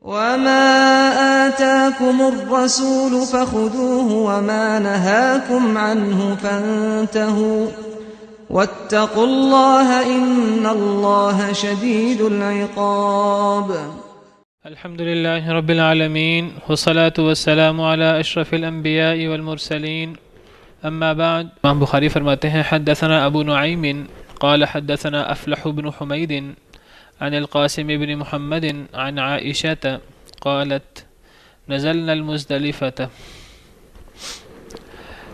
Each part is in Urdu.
وما آتاكم الرسول فخذوه وما نهاكم عنه فانتهوا واتقوا الله إن الله شديد العقاب. الحمد لله رب العالمين والصلاة والسلام على أشرف الأنبياء والمرسلين أما بعد. امام بخاری فرماتے ہیں حدثنا ابو نعیم قال حدثنا افلح بن حمید عن القاسم بن محمد عن عائشة قالت نزلنا المزدلفة.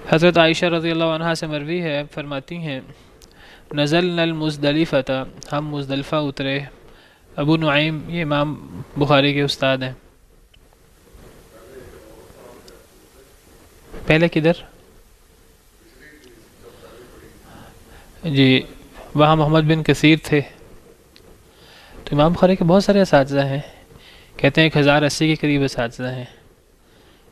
حضرت عائشہ رضی اللہ عنہ سے مروی ہے، فرماتی ہیں نزلنا المزدلفة، ہم مزدلفہ اترے. ابو نعیم یہ امام بخاری کے استاد ہیں. پہلے کدھر؟ جی وہاں محمد بن کثیر تھے. تو امام بخاری کے بہت سارے اساتذہ ہیں، کہتے ہیں 1080 کے قریب اساتذہ ہیں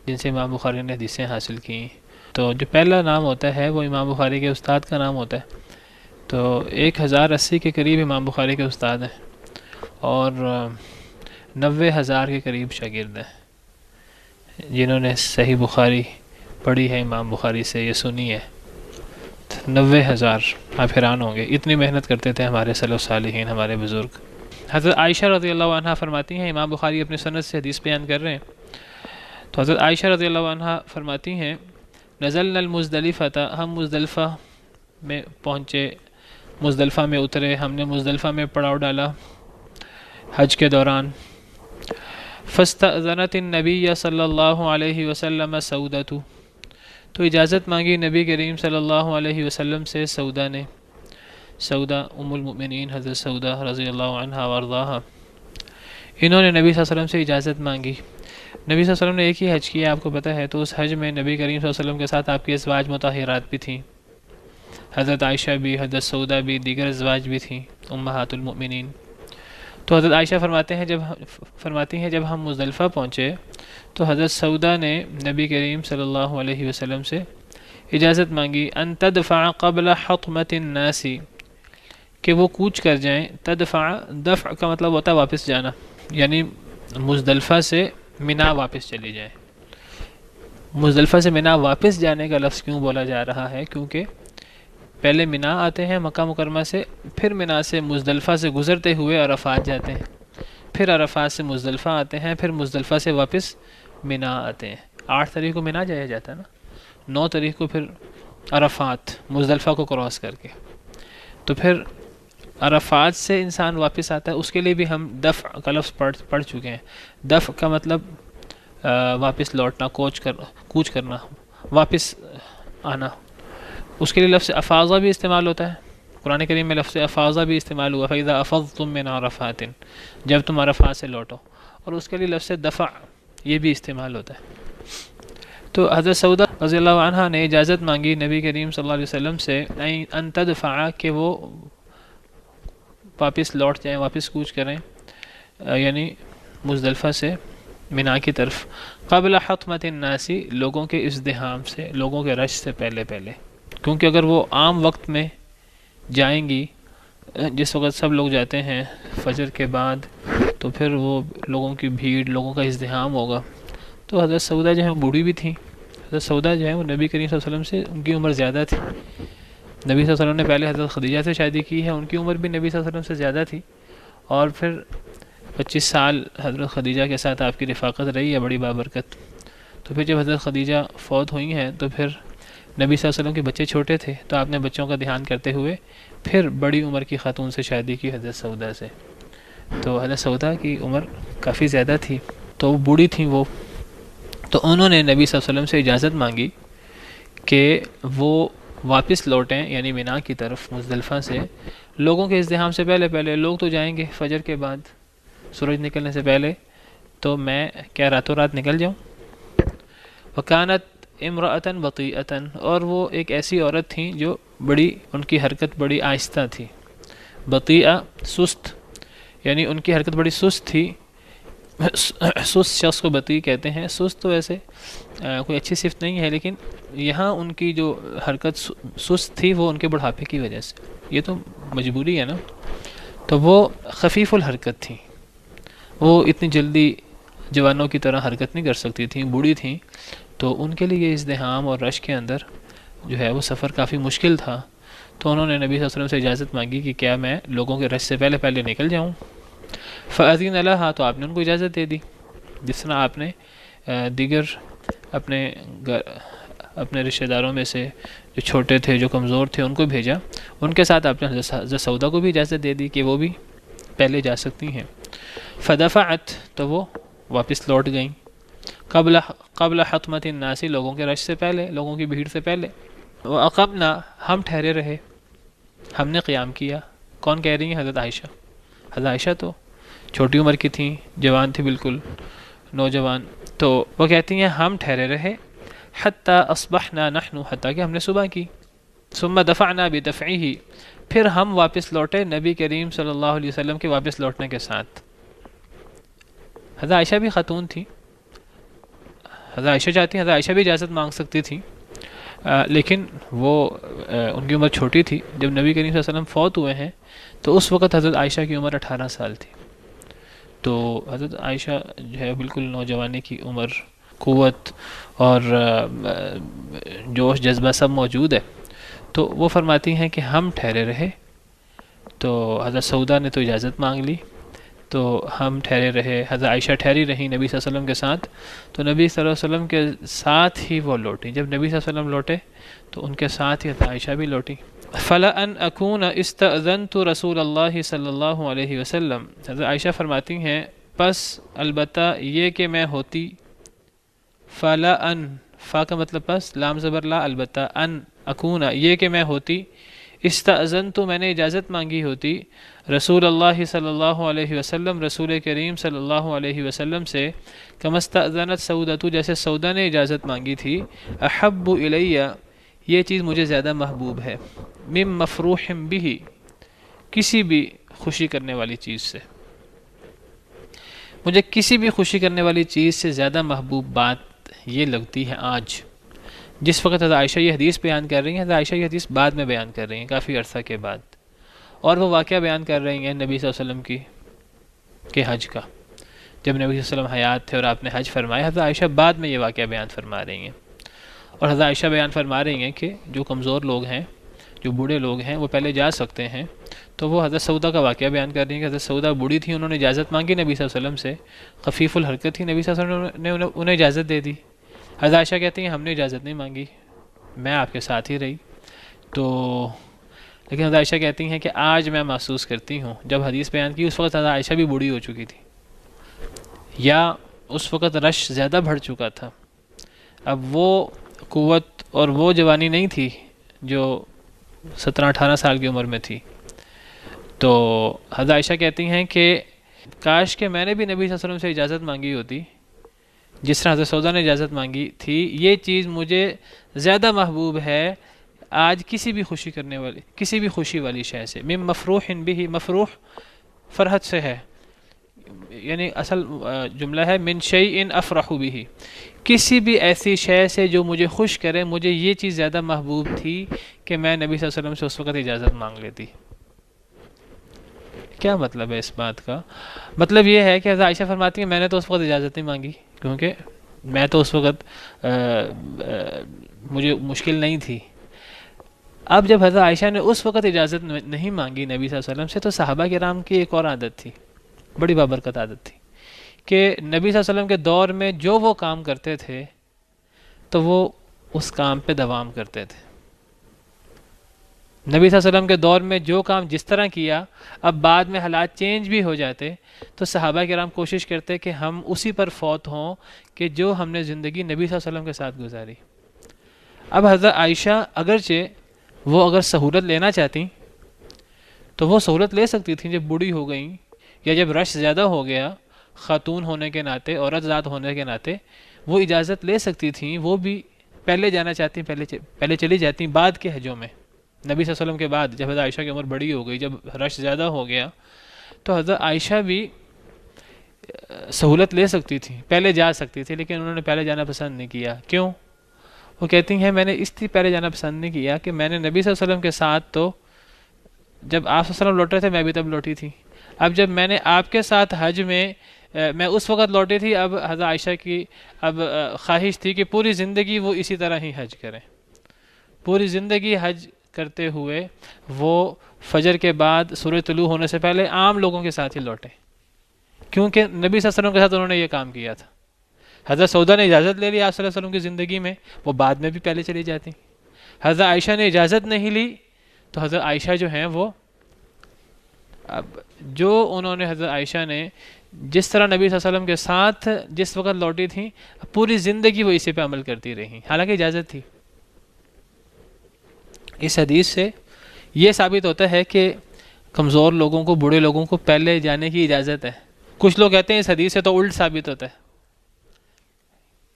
جن سے امام بخاری نے حدیثیں حاصل کی. تو جو پہلا نام ہوتا ہے وہ امام بخاری کے استاد کا نام ہوتا ہے. تو 1080 کے قریب امام بخاری کے استاد ہیں اور 90,000 کے قریب شاگرد ہیں جنہوں نے صحیح بخاری پڑھی ہے امام بخاری سے، یہ سنی ہے. 90,000، آپ حیران ہوں گے اتنی محنت کرتے تھے ہمارے سلف صالحین، ہمارے بزرگ. حضرت عائشہ رضی اللہ عنہ فرماتی ہیں، امام بخاری اپنی سند سے حدیث بیان کر رہے ہیں. تو حضرت عائشہ رضی اللہ عنہ فرماتی ہیں نزلنا المزدلفة، ہم مزدلفہ میں پہنچے، مزدلفہ میں اترے، ہم نے مزدلفہ میں پڑاؤ ڈالا حج کے دوران. فاستأذنت النبی صلی اللہ علیہ وسلم سودۃ، تو اجازت مانگی نبی کریم صلی اللہ علیہ وسلم سے سودا نے. سودا ام المؤمنین حضرت سودا رضی اللہ عنہا وارضاہا، انہوں نے نبی صلی اللہ علیہ وسلم سے اجازت مانگی. نبی صلی اللہ علیہ وسلم نے ایک ہی حج کیا، آپ کو پتہ ہے. تو اس حج میں نبی کریم صلی اللہ علیہ وسلم کے ساتھ آپ کی ازواج مطہرات بھی تھیں، حضرت عائشہ بھی، حضرت سودا بھی، دیگر ازواج بھی تھیں امہات المؤمنین. تو حضرت عائشہ فرماتی ہیں جب ہم مزدلفہ پہنچے تو حضرت سودا نے نبی کریم صلی اللہ علیہ وسلم سے اجازت مانگی ان تدفع قبل حطمۃ الناس، کہ وہ کوچ کر جائیں. تدفع، دفع کا مطلب ہوتا ہے واپس جانا، یعنی مزدلفہ سے منا واپس چلی جائیں. مزدلفہ سے منا واپس جانے کا لفظ کیوں بولا جا رہا ہے؟ کیونکہ پہلے منا آتے ہیں مکہ مکرمہ سے، پھر منا سے مزدلفہ سے گزرتے ہوئے عرفات جاتے ہیں، پھر عرفات سے مزدلفہ آتے ہیں، پھر مزدلفہ سے واپس منا آتے ہیں. 8 تاریخ کو منا جایا جاتا ہے نا، 9 تاریخ کو پھر عرفات، مزدلفہ کو کراس کر کے. تو پھر عرفات سے انسان واپس آتا ہے. اس کے لیے بھی ہم دفع کا لفظ پڑھ چکے ہیں. دفع کا مطلب واپس لوٹنا، کوچ کرنا، واپس آنا. اس کے لیے لفظ افاضہ بھی استعمال ہوتا ہے. قرآن کریم میں لفظ افاضہ بھی استعمال ہوا، فَإِذَا أَفَضْتُم مِّنْ عَرَفَاتٍ، جب تم عرفات سے لوٹو. اور اس کے لیے لفظ دفع یہ بھی استعمال ہوتا ہے. تو حضرت سودا رضی اللہ عنہ نے اجازت مانگی نبی کریم صلی اللہ علیہ وسلم سے ان تدفع، کہ وہ واپس لوٹ جائیں، واپس کوچ کریں، یعنی مزدلفہ سے منا کی طرف. قبل حطمۃ الناس، لوگوں کے ازدحام سے، لوگوں کے رش سے پہلے. کیونکہ اگر وہ عام وقت میں جائیں گی، جس وقت سب لوگ جاتے ہیں فجر کے بعد، تو پھر وہ لوگوں کی بھیڑ، لوگوں کا ازدحام ہوگا. تو حضرت سودا جو ہیں بوڑھی بھی تھیں. حضرت سودا جو ہیں وہ نبی کریم صلی اللہ علیہ وسلم سے ان کی عمر زیادہ تھی. نبی صلی اللہ علیہ وسلم نے پہلے حضرت خدیجہ سے شادی کی ہے، ان کی عمر بھی نبی صلی اللہ علیہ وسلم سے زیادہ تھی. اور پھر 25 سال حضرت خدیجہ کے ساتھ آپ کی رفاقت رہی ہے بڑی بابرکت. تو پھر جب حضرت خدیجہ فوت ہوئی ہیں تو پھر نبی صلی اللہ علیہ وسلم کے بچے چھوٹے تھے، تو آپ نے بچوں کا دھیان کرتے ہوئے پھر بڑی عمر کی خاتون سے شادی کی، حضرت سودا سے. تو حضرت سودا کی عمر کافی زیادہ تھی، تو وہ بوڑھی تھیں وہ. تو انہوں نے نبی صلی اللہ علیہ وسلم سے اجازت مانگی کہ وہ واپس لوٹیں، یعنی منا کی طرف مزدلفہ سے، لوگوں کے ازدحام سے پہلے. لوگ تو جائیں گے فجر کے بعد، سورج نکلنے سے پہلے، تو میں کیا راتوں رات نکل جاؤں. وکانت امرأۃ بطیئۃ، اور وہ ایک ایسی عورت تھیں جو بڑی، ان کی حرکت بڑی آہستہ تھی. بطیئہ سست، یعنی ان کی حرکت بڑی سست تھی. سست شخص کو بطیء کہتے ہیں. سست تو ویسے کوئی اچھی صفت نہیں ہے، لیکن یہاں ان کی جو حرکت سست تھی وہ ان کے بڑھاپے کی وجہ سے، یہ تو مجبوری ہے نا. تو وہ خفیف الحرکت تھیں، وہ اتنی جلدی جوانوں کی طرح حرکت نہیں کر سکتی تھیں، بوڑھی تھیں، تو ان کے لیے ازدحام اور رش کے اندر جو ہے وہ سفر کافی مشکل تھا. تو انہوں نے نبی صلی اللہ علیہ وسلم سے اجازت مانگی کہ کیا میں لوگوں کے رش سے پہلے نکل جاؤں. فأذن لها، تو آپ نے ان کو اجازت دے دی، جس طرح آپ نے دیگر اپنے رشتہ داروں میں سے جو چھوٹے تھے، جو کمزور تھے، ان کو بھیجا. ان کے ساتھ آپ نے حضرت سودا کو بھی اجازت دے دی کہ وہ بھی پہلے جا سکتی ہیں. فدفعت، تو وہ واپس لوٹ گئیں، قبل حطمت الناس، لوگوں کے رش سے پہلے، لوگوں کی بھیڑ سے پہلے. وأقمنا، ہم ٹھہرے رہے، ہم نے قیام کیا. کون کہہ رہی ہیں؟ حضرت عائشہ. حضرت عائشہ تو چھوٹی عمر کی تھیں، جوان تھی، بالکل نوجوان. تو وہ کہتی ہیں ہم ٹھہرے رہے، حتی اصبحنا نحن، حتیٰ کہ ہم نے صبح کی. ثم دفعنا بدفعه، پھر ہم واپس لوٹے نبی کریم صلی اللہ علیہ وسلم کے واپس لوٹنے کے ساتھ. حضرت عائشہ بھی خاتون تھی، حضرت عائشہ چاہتی ہیں، حضرت عائشہ بھی اجازت مانگ سکتی تھی، لیکن وہ ان کی عمر چھوٹی تھی. جب نبی کریم صلی اللہ علیہ وسلم فوت ہوئے ہیں تو اس وقت حضرت عائشہ کی عمر 18 سال تھی. تو حضرت عائشہ جو ہے بالکل نوجوانی کی عمر، قوت اور جوش جذبہ سب موجود ہے. تو وہ فرماتی ہیں کہ ہم ٹھہرے رہے. تو حضرت سودا نے تو اجازت مانگ لی، تو ہم ٹھہرے رہے، حضرت عائشہ ٹھہری رہیں نبی صلی اللہ علیہ وسلم کے ساتھ. تو نبی صلی اللہ علیہ وسلم کے ساتھ ہی وہ لوٹی. جب نبی صلی اللہ علیہ وسلم لوٹے تو ان کے ساتھ ہی حضرت عائشہ بھی لوٹی. فَلَأَنْ أَكُونَ اسْتَأْذَنْتُ رسول اللہ صلی اللہ علیہ وسلم، حضرت عائشہ فرماتی ہیں پس البتہ یہ کہ میں ہوتی، فَلَأَنْ، فا کا مطلب پس، لام زبر لا، البتہ، ان اکون، یہ کہ میں ہوتی، استأذنت، میں نے اجازت مانگی ہوتی، رسول اللہ صلی اللہ علیہ وسلم، رسول کریم صلی اللہ علیہ وسلم سے، کما استأذنت سودۃ، جیسے سودا نے اجازت مانگی تھی، احب الیہ، یہ چیز مجھے زیادہ محبوب ہے، مم مفروح بہ، کسی بھی خوشی کرنے والی چیز سے، مجھے کسی بھی خوشی کرنے والی چیز سے زیادہ محبوب بات یہ لگتی ہے آج. جس وقت حضرت عائشہ یہ حدیث بیان کر رہی ہیں، حضرت عائشہ یہ حدیث بعد میں بیان کر رہی ہیں، کافی عرصہ کے بعد، اور وہ واقعہ بیان کر رہی ہیں نبی صلی اللہ علیہ وسلم کے حج کا. جب نبی صلی اللہ علیہ وسلم حیات تھے اور آپ نے حج فرمایا، حضرت عائشہ بعد میں یہ واقعہ بیان فرما رہی ہیں. اور حضرت عائشہ بیان فرما رہی ہیں کہ جو کمزور لوگ ہیں، جو بوڑھے لوگ ہیں، وہ پہلے جا سکتے ہیں. تو وہ حضرت سودا کا واقعہ بیان کر رہی ہیں کہ حضرت سودا بوڑھی تھی، انہوں نے اجازت مانگی نبی صلی اللہ علیہ وسلم سے، خفیف الحرکت تھی، نبی صلی اللہ علیہ وسلم نے انہیں اجازت دے دی. حضرت عائشہ کہتی ہیں ہم نے اجازت نہیں مانگی، میں آپ کے ساتھ ہی رہی. تو لیکن حضرت عائشہ کہتی ہیں کہ آج میں محسوس کرتی ہوں، جب حدیث بیان کی اس وقت حضرت عائشہ بھی بوڑھی ہو چکی تھی، یا اس وقت رش زیادہ بڑھ چکا تھا. اب وہ قوت اور وہ جوانی نہیں تھی جو 17-18 سال کی عمر میں تھی. تو حضرت عائشہ کہتی ہیں کہ کاش کہ میں نے بھی نبی صلی اللہ علیہ وسلم سے اجازت مانگی ہوتی، جس طرح حضرت سودا نے اجازت مانگی تھی. یہ چیز مجھے زیادہ محبوب ہے آج کسی بھی خوشی کرنے والی، کسی بھی خوشی والی شے سے. من مفروح بہ، مفروح فرحت سے ہے، یعنی اصل جملہ ہے من شیء افرح بہ، کسی بھی ایسی شے سے جو مجھے خوش کرے، مجھے یہ چیز زیادہ محبوب تھی کہ میں نبی صلی اللہ علیہ وسلم سے اس وقت اجازت مانگ لیتی. کیا مطلب ہے اس بات کا؟ مطلب یہ ہے کہ حضرت عائشہ فرماتی ہیں میں نے تو اس وقت اجازت نہیں مانگی، کیونکہ میں تو اس وقت مجھے مشکل نہیں تھی. اب جب حضرت عائشہ نے اس وقت اجازت نہیں مانگی نبی صلی اللہ علیہ وسلم سے، تو صحابہ کرام کی ایک اور عادت تھی، بڑی بابرکت عادت تھی، کہ نبی صلی اللہ علیہ وسلم کے دور میں جو وہ کام کرتے تھے تو وہ اس کام پہ دوام کرتے تھے. نبی صلی اللہ علیہ وسلم کے دور میں جو کام جس طرح کیا، اب بعد میں حالات چینج بھی ہو جاتے تو صحابہ کرام کوشش کرتے کہ ہم اسی پر فوت ہوں کہ جو ہم نے زندگی نبی صلی اللہ علیہ وسلم کے ساتھ گزاری. اب حضرت عائشہ اگرچہ وہ اگر سہولت لینا چاہتی تو وہ سہولت لے سکتی تھیں، جب بوڑھی ہو گئیں یا جب رش زیادہ ہو گیا، خاتون ہونے کے ناطے، عورت ذات ہونے کے ناطے وہ اجازت لے سکتی تھیں. وہ بھی پہلے جانا چاہتی، پہلے چلی جاتی بعد کے حجوں میں. نبی صلی اللہ علیہ وسلم کے بعد جب حضرت عائشہ کی عمر بڑی ہو گئی، جب رش زیادہ ہو گیا، تو حضرت عائشہ بھی سہولت لے سکتی تھی، پہلے جا سکتی تھی، لیکن انہوں نے پہلے جانا پسند نہیں کیا. کیوں؟ وہ کہتی ہیں میں نے اس لیے پہلے جانا پسند نہیں کیا کہ میں نے نبی صلی اللہ علیہ وسلم کے ساتھ، تو جب آپ صلی اللہ علیہ وسلم لوٹ رہے تھے میں بھی تب لوٹی تھی. اب جب میں نے آپ کے ساتھ حج میں میں اس وقت لوٹی تھی، اب حضرت عائشہ کی اب خواہش تھی کہ پوری زندگی وہ اسی طرح ہی حج کریں، پوری زندگی حج کرتے ہوئے وہ فجر کے بعد سورج طلوع ہونے سے پہلے عام لوگوں کے ساتھ ہی لوٹیں، کیونکہ نبی صلی اللہ علیہ وسلم کے ساتھ انہوں نے یہ کام کیا تھا۔ حضرت سودا نے اجازت لے لی آپ صلی اللہ علیہ وسلم کی زندگی میں، وہ بعد میں بھی پہلے چلی جاتی۔ حضرت عائشہ نے اجازت نہیں لی تو حضرت عائشہ جو ہیں وہ اب جو انہوں نے حضرت عائشہ نے جس طرح نبی صلی اللہ علیہ وسلم کے ساتھ جس وقت لوٹی تھیں، پوری زندگی وہ اسی پہ عمل کرتی رہیں، حالانکہ اجازت تھی۔ اس حدیث سے یہ ثابت ہوتا ہے کہ کمزور لوگوں کو، بوڑھے لوگوں کو پہلے جانے کی اجازت ہے۔ کچھ لوگ کہتے ہیں اس حدیث سے تو الٹ ثابت ہوتا ہے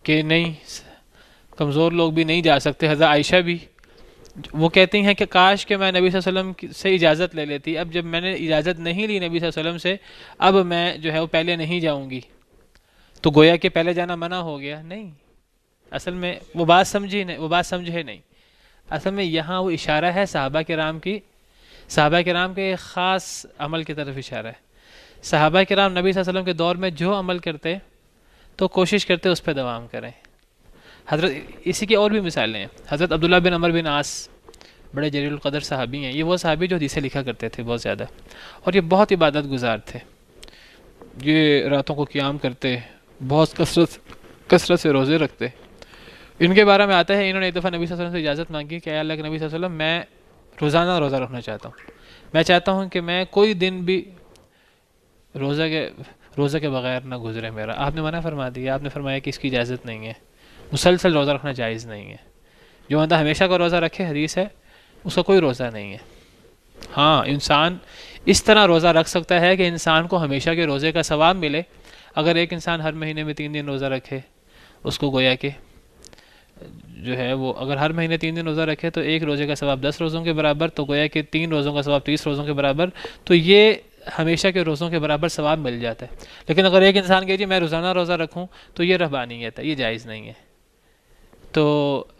کہ نہیں، کمزور لوگ بھی نہیں جا سکتے۔ حضرت عائشہ بھی وہ کہتی ہیں کہ کاش کہ میں نبی صلی اللہ علیہ وسلم سے اجازت لے لیتی، اب جب میں نے اجازت نہیں لی نبی صلی اللہ علیہ وسلم سے، اب میں جو ہے وہ پہلے نہیں جاؤں گی، تو گویا کہ پہلے جانا منع ہو گیا۔ نہیں، اصل میں وہ بات سمجھے نہیں، اصل میں یہاں وہ اشارہ ہے صحابہ کرام کے ایک خاص عمل کی طرف اشارہ ہے۔ صحابہ کرام نبی صلی اللہ علیہ وسلم کے دور میں جو عمل کرتے تو کوشش کرتے اس پہ دوام کریں۔ حضرت اسی کی اور بھی مثالیں ہیں۔ حضرت عبداللہ بن عمر بن عاص بڑے جلیل القدر صحابی ہیں، یہ وہ صحابی جو حدیثیں لکھا کرتے تھے بہت زیادہ، اور یہ بہت عبادت گزار تھے، یہ راتوں کو قیام کرتے، بہت کثرت سے روزے رکھتے۔ ان کے بارے میں آتا ہے انہوں نے ایک دفعہ نبی صلی اللہ علیہ وسلم سے اجازت مانگی کہ اے اللہ کے نبی صلی اللہ علیہ وسلم، میں روزانہ روزہ رکھنا چاہتا ہوں، میں چاہتا ہوں کہ میں کوئی دن بھی روزہ کے بغیر نہ گزرے میرا۔ آپ نے منع فرما دیا، آپ نے فرمایا کہ اس کی اجازت نہیں ہے، مسلسل روزہ رکھنا جائز نہیں ہے، جو بندہ ہمیشہ کا روزہ رکھے، حدیث ہے، اس کا کوئی روزہ نہیں ہے۔ ہاں، انسان اس طرح روزہ رکھ سکتا ہے کہ انسان کو ہمیشہ کے روزے کا ثواب ملے۔ اگر ایک انسان ہر مہینے میں 3 دن روزہ رکھے، اس کو گویا کہ جو ہے وہ اگر ہر مہینے 3 دن روزہ رکھے تو ایک روزے کا ثواب 10 روزوں کے برابر، تو گویا کہ 3 روزوں کا ثواب 30 روزوں کے برابر، تو یہ ہمیشہ کے روزوں کے برابر ثواب مل جاتا ہے۔ لیکن اگر ایک انسان کہے جی میں روزانہ روزہ رکھوں تو یہ رہبانیت ہے، یہ جائز نہیں ہے۔ تو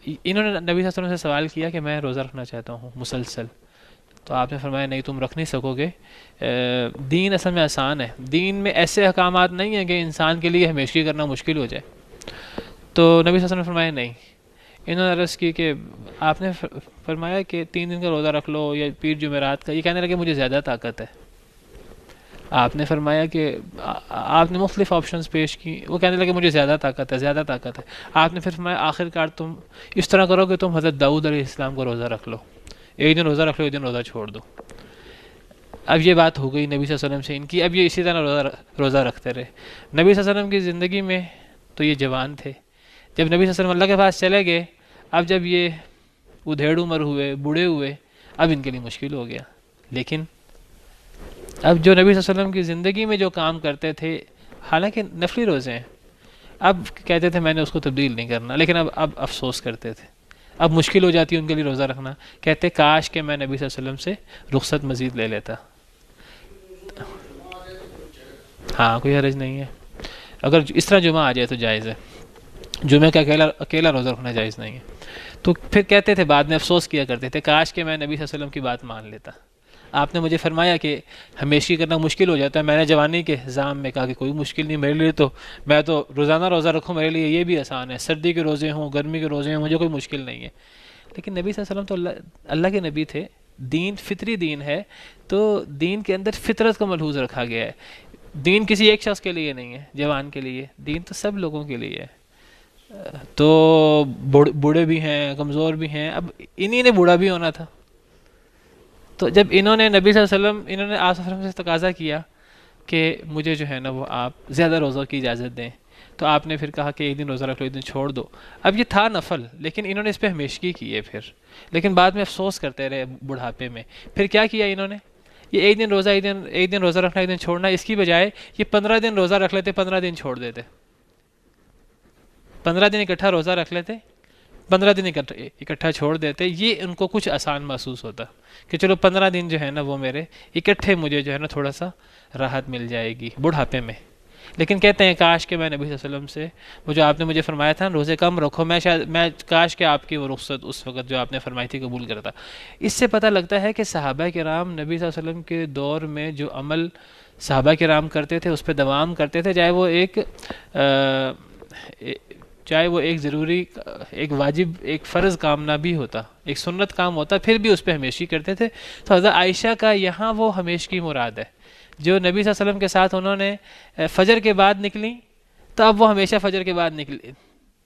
انہوں نے نبی صلی اللہ علیہ وسلم سے سوال کیا کہ میں روزہ رکھنا چاہتا ہوں مسلسل، تو آپ نے فرمایا نہیں، تم رکھ نہیں سکو گے، دین اصل میں آسان ہے، دین میں ایسے احکامات نہیں ہیں کہ انسان کے لیے ہمیشگی کرنا مشکل ہو جائے۔ تو نبی صلی اللہ علیہ وسلم نے فرمایا نہیں۔ انہوں نے عرض کی کہ آپ نے فرمایا کہ 3 دن کا روزہ رکھ لو یا پیر جمعرات کا، یہ کہنے لگے مجھے زیادہ طاقت ہے۔ آپ نے فرمایا کہ آپ نے مختلف آپشنز پیش کی، وہ کہنے لگے مجھے زیادہ طاقت ہے۔ آپ نے پھر فرمایا آخر کار تم اس طرح کرو کہ تم حضرت داؤد علیہ السلام کو روزہ رکھ لو، ایک دن روزہ رکھ لو، ایک دن روزہ چھوڑ دو۔ اب یہ بات ہو گئی نبی صلی اللہ علیہ وسلم سے ان کی، اب یہ اسی طرح روزہ رکھتے رہے۔ نبی صلی اللہ علیہ وسلم کی زندگی میں تو یہ جوان تھے، جب نبی صلی اللہ علیہ وسلم اللہ کے پاس چلے گئے، اب جب یہ ادھیڑ عمر ہوئے، بوڑھے ہوئے، اب ان کے لیے مشکل ہو گیا۔ لیکن اب جو نبی صلی اللہ علیہ وسلم کی زندگی میں جو کام کرتے تھے، حالانکہ نفلی روزے ہیں، اب کہتے تھے میں نے اس کو تبدیل نہیں کرنا، لیکن اب افسوس کرتے تھے، اب مشکل ہو جاتی ان کے لیے روزہ رکھنا، کہتے کاش کہ میں نبی صلی اللہ علیہ وسلم سے رخصت مزید لے لیتا۔ ہاں، کوئی حرج نہیں ہے، اگر اس طرح جمعہ آ جائے تو جائز ہے، جمعہ کا اکیلا روزہ رکھنا جائز نہیں ہے۔ تو پھر کہتے تھے، بعد میں افسوس کیا کرتے تھے، کاش کہ میں نبی صلی اللہ علیہ وسلم کی بات مان لیتا۔ آپ نے مجھے فرمایا کہ ہمیشگی کرنا مشکل ہو جاتا ہے، میں نے جوانی کے حزام میں کہا کہ کوئی مشکل نہیں میرے لیے، تو میں تو روزانہ روزہ رکھوں، میرے لیے یہ بھی آسان ہے، سردی کے روزے ہوں، گرمی کے روزے ہوں، مجھے کوئی مشکل نہیں ہے۔ لیکن نبی صلی اللہ علیہ وسلم تو اللہ کے نبی تھے، دین فطری دین ہے، تو دین کے اندر فطرت کو ملحوظ رکھا گیا ہے۔ دین کسی ایک شخص کے لیے نہیں ہے، جوان کے لیے، دین تو سب لوگوں کے لیے ہے۔ تو بوڑھے بھی ہیں، کمزور بھی ہیں، اب انہی نے بوڑھا بھی ہونا تھا۔ تو جب انہوں نے نبی صلی اللہ علیہ وسلم، انہوں نے آپ صلی اللہ علیہ وسلم سے تقاضا کیا کہ مجھے جو ہے نا وہ آپ زیادہ روزوں کی اجازت دیں، تو آپ نے پھر کہا کہ ایک دن روزہ رکھ لو، ایک دن چھوڑ دو۔ اب یہ تھا نفل، لیکن انہوں نے اس پہ ہمیشگی کی ہے پھر، لیکن بعد میں افسوس کرتے رہے بڑھاپے میں۔ پھر کیا کیا انہوں نے، یہ ایک دن روزہ رکھنا، ایک دن چھوڑنا، اس کی بجائے یہ 15 دن روزہ رکھ لیتے، 15 دن چھوڑ دیتے، 15 دن اکٹھا روزہ رکھ لیتے، 15 دن اکٹھا چھوڑ دیتے۔ یہ ان کو کچھ آسان محسوس ہوتا کہ چلو 15 دن جو ہے نا وہ میرے اکٹھے، مجھے جو ہے نا تھوڑا سا راحت مل جائے گی بڑھاپے میں۔ لیکن کہتے ہیں کاش کہ میں نبی صلی اللہ علیہ وسلم سے وہ جو آپ نے مجھے فرمایا تھا روزے کم رکھو، میں کاش کہ آپ کی وہ رخصت اس وقت جو آپ نے فرمائی تھی قبول کرتا۔ اس سے پتہ لگتا ہے کہ صحابہ کرام نبی صلی اللہ علیہ وسلم کے دور میں جو عمل صحابہ کرام کرتے تھے اس پہ دوام کرتے تھے، چاہے وہ ایک ضروری، ایک واجب، ایک فرض کام نہ بھی ہوتا، ایک سنت کام ہوتا، پھر بھی اس پہ ہمیشگی کرتے تھے۔ تو حضرت عائشہ کا یہاں وہ ہمیشگی مراد ہے، جو نبی صلی اللہ علیہ وسلم کے ساتھ انہوں نے فجر کے بعد نکلی، تو اب وہ ہمیشہ فجر کے بعد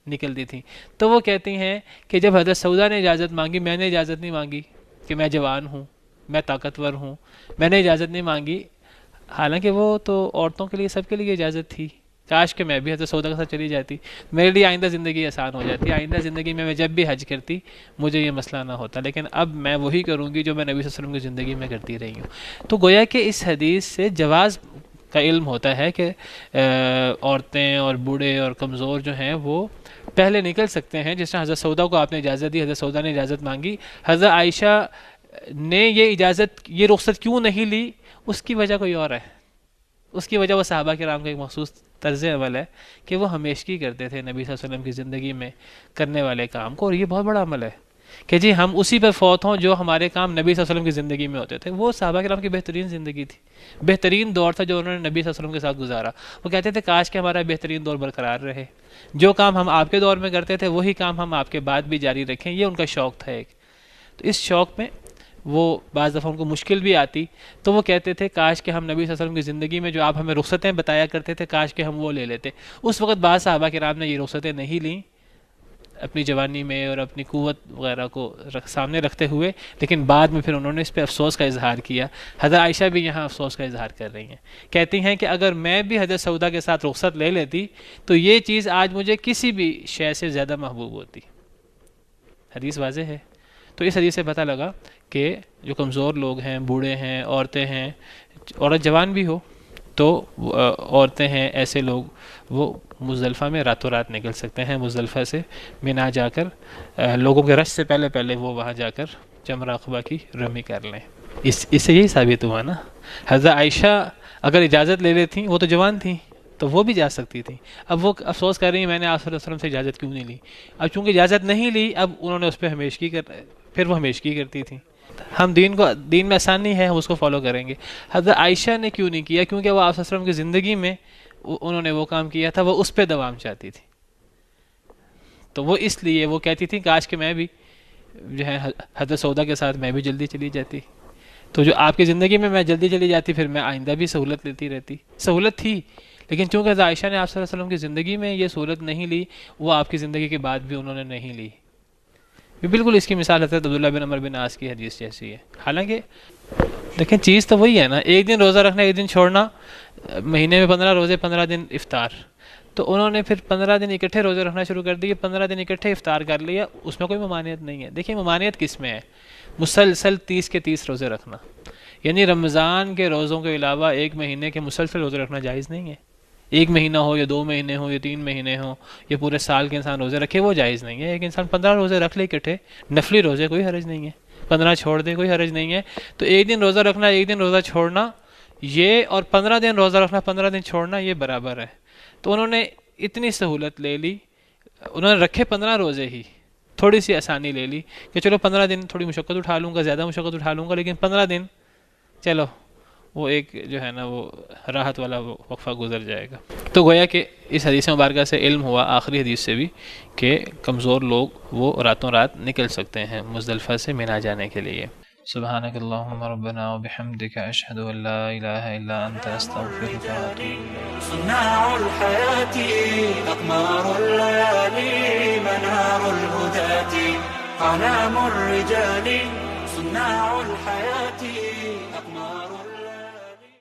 نکلتی تھیں۔ تو وہ کہتی ہیں کہ جب حضرت سودا نے اجازت مانگی، میں نے اجازت نہیں مانگی کہ میں جوان ہوں، میں طاقتور ہوں، میں نے اجازت نہیں مانگی، حالانکہ وہ تو عورتوں کے لیے، سب کے لیے اجازت تھی۔ کاش کہ میں بھی حضرت سودا کے ساتھ چلی جاتی، میرے لیے آئندہ زندگی آسان ہو جاتی، آئندہ زندگی میں جب بھی حج کرتی مجھے یہ مسئلہ نہ ہوتا، لیکن اب میں وہی کروں گی جو میں نبی صلی اللہ علیہ وسلم کی زندگی میں کرتی رہی ہوں۔ تو گویا کہ اس حدیث سے جواز کا علم ہوتا ہے کہ عورتیں اور بوڑھے اور کمزور جو ہیں وہ پہلے نکل سکتے ہیں، جس طرح حضرت سودا کو آپ نے اجازت دی، حضرت سودا نے اجازت مانگی۔ حضرت عائشہ نے یہ اجازت، یہ رخصت کیوں نہیں لی، اس کی وجہ کوئی اور ہے، اس کی وجہ وہ صحابہ کرام کا ایک مخصوص طرز عمل ہے کہ وہ ہمیشگی کرتے تھے نبی صلی اللہ علیہ وسلم کی زندگی میں کرنے والے کام کو، اور یہ بہت بڑا عمل ہے کہ جی ہم اسی پہ فوت ہوں جو ہمارے کام نبی صلی اللہ علیہ وسلم کی زندگی میں ہوتے تھے۔ وہ صحابہ کرام کی بہترین زندگی تھی، بہترین دور تھا جو انہوں نے نبی صلی اللہ علیہ وسلم کے ساتھ گزارا۔ وہ کہتے تھے کاش کہ ہمارا بہترین دور برقرار رہے، جو کام ہم آپ کے دور میں کرتے تھے وہی کام ہم آپ کے بعد بھی جاری رکھیں، یہ ان کا شوق تھا ایک۔ تو اس شوق میں وہ بعض دفعہ ان کو مشکل بھی آتی، تو وہ کہتے تھے کاش کہ ہم نبی صلی اللہ علیہ وسلم کی زندگی میں جو آپ ہمیں رخصتیں بتایا کرتے تھے کاش کہ ہم وہ لے لیتے۔ اس وقت بعض صحابہ کرام نے یہ رخصتیں نہیں لیں اپنی جوانی میں اور اپنی قوت وغیرہ کو سامنے رکھتے ہوئے، لیکن بعد میں پھر انہوں نے اس پہ افسوس کا اظہار کیا۔ حضرت عائشہ بھی یہاں افسوس کا اظہار کر رہی ہیں، کہتی ہیں کہ اگر میں بھی حضرت سودا کے ساتھ رخصت لے لیتی تو یہ چیز آج مجھے کسی بھی شے سے زیادہ محبوب ہوتی۔ حدیث واضح ہے۔ تو اس حدیث سے پتہ لگا کہ جو کمزور لوگ ہیں، بوڑھے ہیں، عورتیں ہیں، عورت جوان بھی ہو تو عورتیں ہیں، ایسے لوگ وہ مزدلفہ میں راتوں رات نکل سکتے ہیں، مزدلفہ سے منا جا کر لوگوں کے رش سے پہلے وہ وہاں جا کر جمرہ عقبہ کی رمی کر لیں۔ اس سے یہی ثابت ہوا نا، حضرت عائشہ اگر اجازت لے لیتیں، وہ تو جوان تھیں تو وہ بھی جا سکتی تھیں۔ اب وہ افسوس کر رہی ہیں میں نے آپ صلی اللہ علیہ وسلم سے اجازت کیوں نہیں لی۔ اب چونکہ اجازت نہیں لی، اب انہوں نے اس پہ ہمیشگی پھر وہ ہمیشگی کرتی تھیں۔ ہم دین میں آسانی ہے، ہم اس کو فالو کریں گے۔ حضرت عائشہ نے کیوں نہیں کیا؟ کیونکہ وہ آپ صلی اللہ علیہ وسلم کی زندگی میں انہوں نے وہ کام کیا تھا، وہ اس پہ دوام چاہتی تھی، تو وہ اس لیے وہ کہتی تھی کاش کہ میں بھی جو ہے حضرت سودا کے ساتھ میں بھی جلدی چلی جاتی، تو جو آپ کی زندگی میں جلدی چلی جاتی پھر میں آئندہ بھی سہولت لیتی رہتی۔ سہولت تھی، لیکن چونکہ حضرت عائشہ نے آپ صلی اللہ علیہ وسلم کی زندگی میں یہ سہولت نہیں لی، وہ آپ کی زندگی کے بعد بھی انہوں نے نہیں لی۔ بالکل اس کی مثال حضرت عبداللہ بن عمر بن عاص کی حدیث جیسی ہے۔ حالانکہ لیکن چیز تو وہی ہے نا، ایک دن روزہ رکھنا، ایک دن چھوڑنا، مہینے میں 15 روزے، 15 دن افطار، تو انہوں نے پھر 15 دن اکٹھے روزے رکھنا شروع کر دیے، 15 دن اکٹھے افطار کر لیا، اس میں کوئی ممانعت نہیں ہے۔ دیکھیں ممانعت کس میں ہے؟ مسلسل 30 کے 30 روزے رکھنا، یعنی رمضان کے روزوں کے علاوہ ایک مہینے کے مسلسل روزے رکھنا جائز نہیں ہے۔ ایک مہینہ ہو یا 2 مہینے ہو یا 3 مہینے ہو یا پورے سال کے انسان روزے رکھے، وہ جائز نہیں ہے۔ ایک انسان 15 روزے رکھ لے اکٹھے، نفلی روزے، کوئی حرج نہیں ہے، 15 چھوڑ دے، کوئی حرج نہیں ہے۔ تو ایک دن روزہ رکھنا، ایک دن روزہ چھوڑنا، یہ اور 15 دن روزہ رکھنا، 15 دن چھوڑنا، یہ برابر ہے۔ تو انہوں نے اتنی سہولت لے لی، انہوں نے رکھے 15 روزے ہی، تھوڑی سی آسانی لے لی کہ چلو 15 دن تھوڑی مشقت اٹھا لوں گا، زیادہ مشقت اٹھا لوں گا، لیکن 15 دن چلو وہ ایک جو ہے نا وہ راحت والا وہ وقفہ گزر جائے گا۔ تو گویا کہ اس حدیث مبارکہ سے علم ہوا، آخری حدیث سے بھی، کہ کمزور لوگ وہ راتوں رات نکل سکتے ہیں مزدلفہ سے منا جانے کے لیے۔ سبحانک اللہم ربنا وبحمدک، اشہد ان لا الہ الا انت، استغفرک واتوب الیک۔ صناع الحیات، اقمار اللیالی، منار الہدات، اعلام الرجال، صناع الحیات، اقمار